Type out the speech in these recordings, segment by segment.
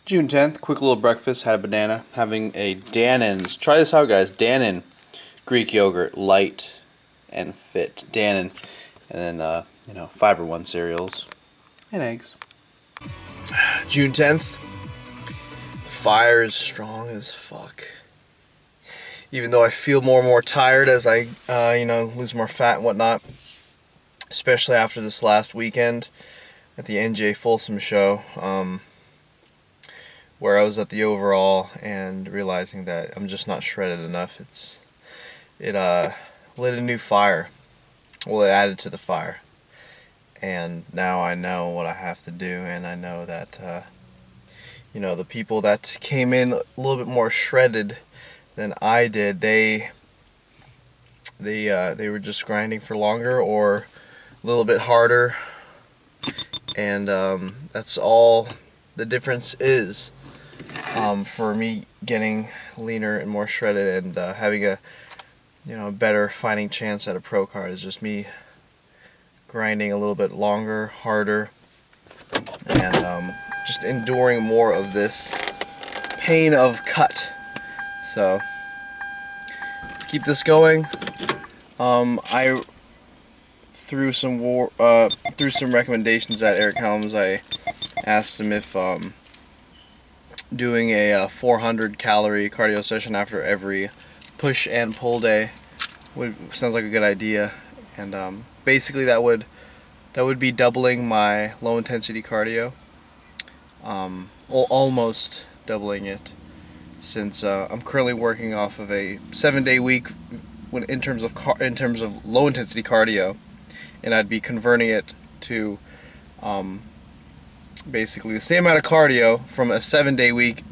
June 10th, quick little breakfast, had a banana, having a Dannon's. Try this out, guys. Dannon Greek yogurt, light and fit. Dannon, and then, Fiber One cereals and eggs. June 10th, fire is strong as fuck. Even though I feel more and more tired as I, lose more fat and whatnot, especially after this last weekend at the NJ Folsom show, where I was at the overall and realizing that I'm just not shredded enough. It lit a new fire. Well, it added to the fire. And now I know what I have to do, and I know that, the people that came in a little bit more shredded than I did, they were just grinding for longer or a little bit harder, and that's all the difference is. For me getting leaner and more shredded and having a better fighting chance at a pro card is just me grinding a little bit longer, harder, and just enduring more of this pain of cut. So let's keep this going. I threw some recommendations at Eric Helms. I asked him if doing a 400 calorie cardio session after every push and pull day sounds like a good idea, and basically that would be doubling my low intensity cardio, almost doubling it, since I'm currently working off of a 7-day week in terms of low intensity cardio, and I'd be converting it to basically the same amount of cardio from a 7-day week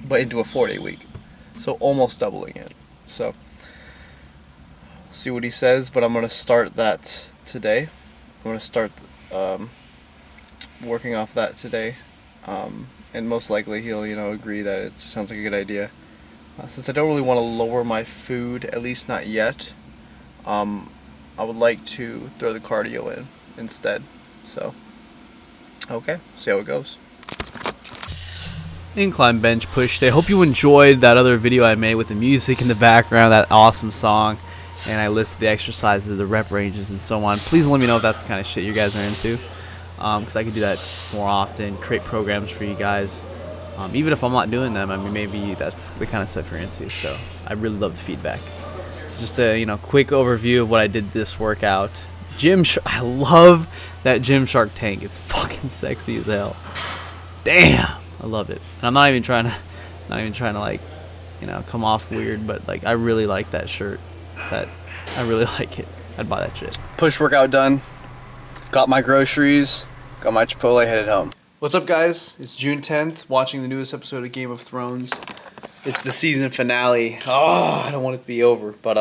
but into a 4-day week, so almost doubling it. So see what he says, but I'm going to start that today. I'm going to start working off that today, and most likely he'll agree that it sounds like a good idea. Since I don't really want to lower my food, at least not yet, I would like to throw the cardio in instead. So okay, see how it goes. Incline bench push day. Hope you enjoyed that other video I made with the music in the background, that awesome song, and I listed the exercises, the rep ranges, and so on. Please let me know if that's the kind of shit you guys are into, because I could do that more often, create programs for you guys, even if I'm not doing them. I mean, maybe that's the kind of stuff you're into, so I really love the feedback. Just a quick overview of what I did this workout. I love that Gymshark tank. It's fucking sexy as hell. Damn, I love it. And I'm not even trying to like, come off weird, but like I really like that shirt. I really like it. I'd buy that shit. Push workout done. Got my groceries. Got my Chipotle, headed home. What's up, guys? It's June 10th, watching the newest episode of Game of Thrones. It's the season finale. Oh, I don't want it to be over, but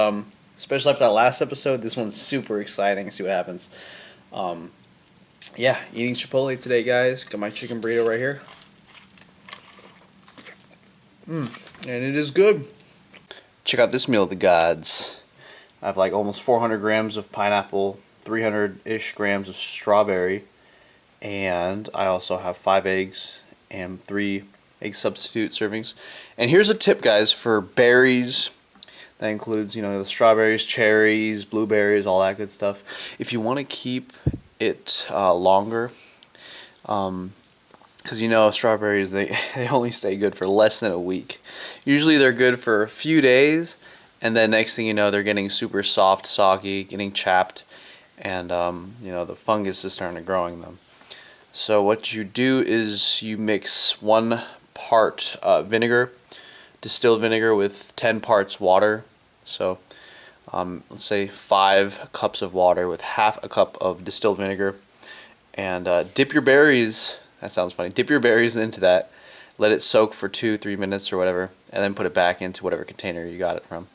especially after that last episode, this one's super exciting. See what happens. Eating Chipotle today, guys. Got my chicken burrito right here. And it is good. Check out this meal of the gods. I have like almost 400 grams of pineapple, 300-ish grams of strawberry, and I also have 5 eggs and 3 egg substitute servings. And here's a tip, guys, for berries. That includes, the strawberries, cherries, blueberries, all that good stuff. If you want to keep it longer, because strawberries, they only stay good for less than a week. Usually they're good for a few days, and then next thing you know, they're getting super soft, soggy, getting chapped, and the fungus is starting to grow in them. So what you do is you mix 1 part vinegar, distilled vinegar, with 10 parts water. So let's say 5 cups of water with half a cup of distilled vinegar, and dip your berries. That sounds funny. Dip your berries into that. Let it soak for 2-3 minutes or whatever, and then put it back into whatever container you got it from.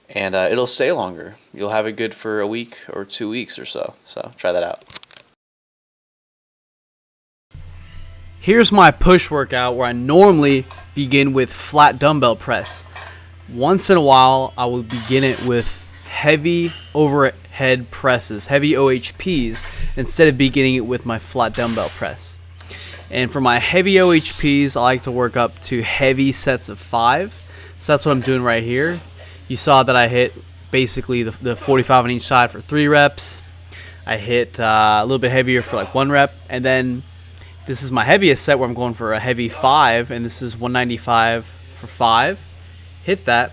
And it'll stay longer. You'll have it good for a week or 2 weeks or so. So try that out. Here's my push workout where I normally begin with flat dumbbell press. Once in a while, I will begin it with heavy overhead presses, heavy OHPs, instead of beginning it with my flat dumbbell press. And for my heavy OHPs, I like to work up to heavy sets of 5. So that's what I'm doing right here. You saw that I hit basically the 45 on each side for 3 reps. I hit a little bit heavier for like 1 rep. And then this is my heaviest set where I'm going for a heavy 5. And this is 195 for 5. Hit that.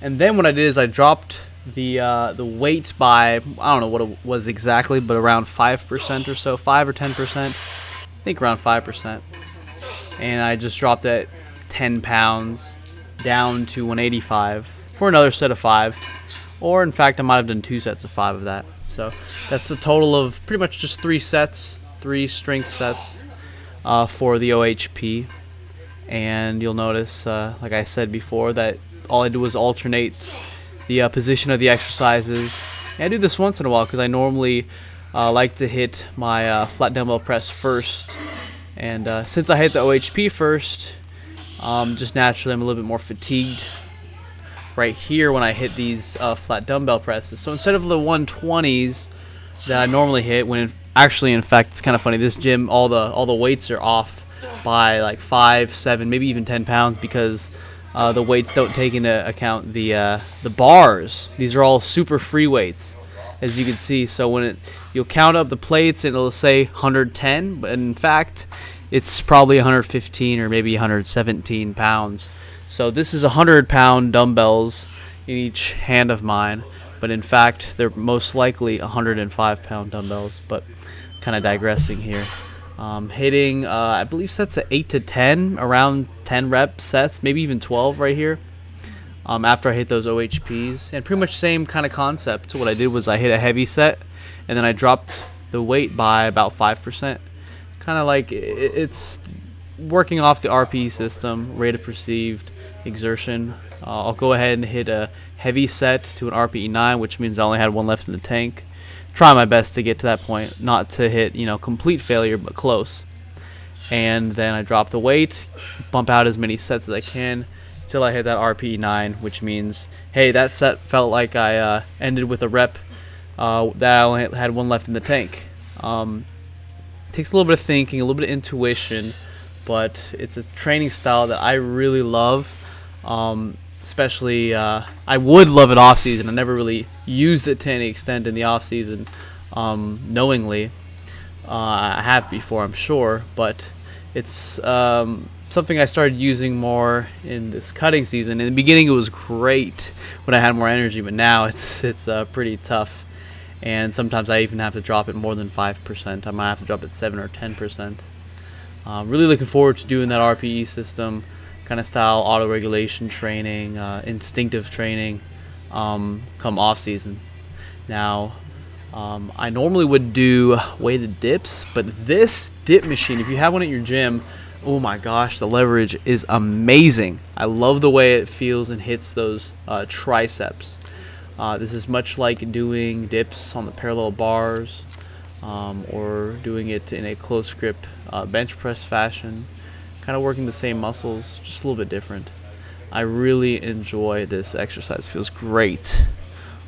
And then what I did is I dropped the weight by, I don't know what it was exactly, but around 5% or so, 5 or 10%. I think around 5%. And I just dropped that 10 pounds down to 185 for another set of 5. Or in fact, I might have done 2 sets of 5 of that. So that's a total of pretty much just 3 sets, 3 strength sets for the OHP. And you'll notice, like I said before, that all I do is alternate the position of the exercises. And I do this once in a while because I normally like to hit my flat dumbbell press first. And since I hit the OHP first, just naturally I'm a little bit more fatigued right here when I hit these flat dumbbell presses. So instead of the 120s that I normally hit, when actually in fact it's kind of funny, this gym all the weights are off by like 5, 7, maybe even 10 pounds because the weights don't take into account the bars. These are all super free weights, as you can see. So when you'll count up the plates and it'll say 110, but in fact it's probably 115 or maybe 117 pounds. So this is 100-pound dumbbells in each hand of mine, but in fact they're most likely 105-pound dumbbells. But kind of digressing here. Hitting, I believe sets at 8 to 10, around 10 rep sets, maybe even 12 right here. After I hit those OHPs, and pretty much same kind of concept. So what I did was I hit a heavy set, and then I dropped the weight by about 5%. Kind of like it's working off the RPE system, rate of perceived exertion. I'll go ahead and hit a heavy set to an RPE 9, which means I only had 1 left in the tank. Try my best to get to that point, not to hit, complete failure, but close. And then I drop the weight, bump out as many sets as I can until I hit that RPE 9, which means, hey, that set felt like I ended with a rep that I only had 1 left in the tank. Takes a little bit of thinking, a little bit of intuition, but it's a training style that I really love. Especially, I would love it off season. I never really used it to any extent in the off season, knowingly. I have before, I'm sure, but it's something I started using more in this cutting season. In the beginning, it was great when I had more energy, but now it's pretty tough. And sometimes I even have to drop it more than 5%. I might have to drop it 7 or 10%. Really looking forward to doing that RPE system kind of style, auto-regulation training, instinctive training, come off season. Now, I normally would do weighted dips, but this dip machine, if you have one at your gym, oh my gosh, the leverage is amazing. I love the way it feels and hits those triceps. This is much like doing dips on the parallel bars, or doing it in a close grip bench press fashion. Kind of working the same muscles, just a little bit different. I really enjoy this exercise. Feels great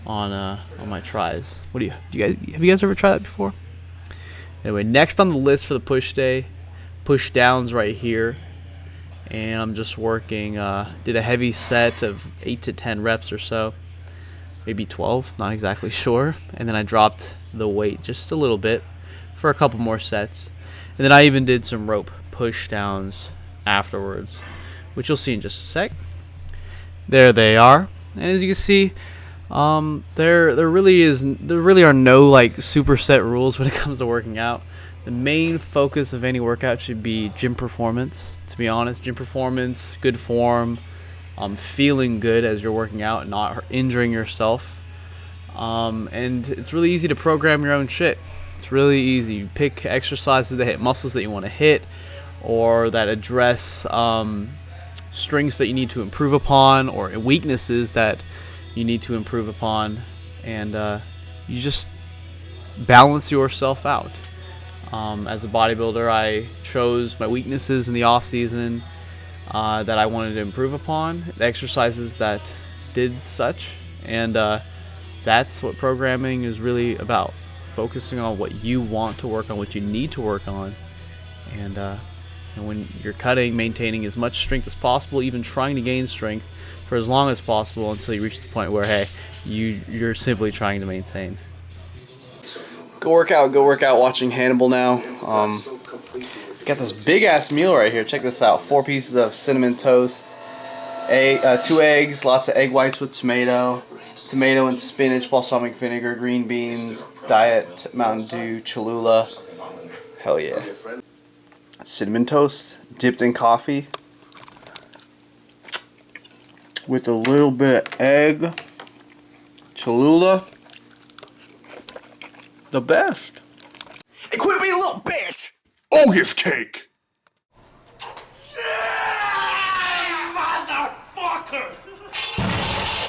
on my tries. Have you guys ever tried that before? Anyway, next on the list for the push day, push downs right here, and I'm just working. Did a heavy set of 8 to 10 reps or so, maybe 12, not exactly sure, and then I dropped the weight just a little bit for a couple more sets, and then I even did some rope push downs afterwards, which you'll see in just a sec. There they are, and as you can see, there really are no like superset rules when it comes to working out. The main focus of any workout should be gym performance. To be honest, gym performance, good form, feeling good as you're working out and not injuring yourself. And it's really easy to program your own shit. It's really easy. You pick exercises that hit muscles that you want to hit, or that address strengths that you need to improve upon, or weaknesses that you need to improve upon, and you just balance yourself out. As a bodybuilder, I chose my weaknesses in the off season that I wanted to improve upon, the exercises that did such, and that's what programming is really about. Focusing on what you want to work on, what you need to work on, and And when you're cutting, maintaining as much strength as possible, even trying to gain strength for as long as possible until you reach the point where, hey, you're simply trying to maintain. Go work out, watching Hannibal now. Got this big ass meal right here. Check this out. 4 pieces of cinnamon toast, 2 eggs, lots of egg whites with tomato and spinach, balsamic vinegar, green beans, diet Mountain Dew, Cholula. Hell yeah. Cinnamon toast dipped in coffee with a little bit of egg, Cholula. The best. Hey, quit being a little bitch! Ogus cake!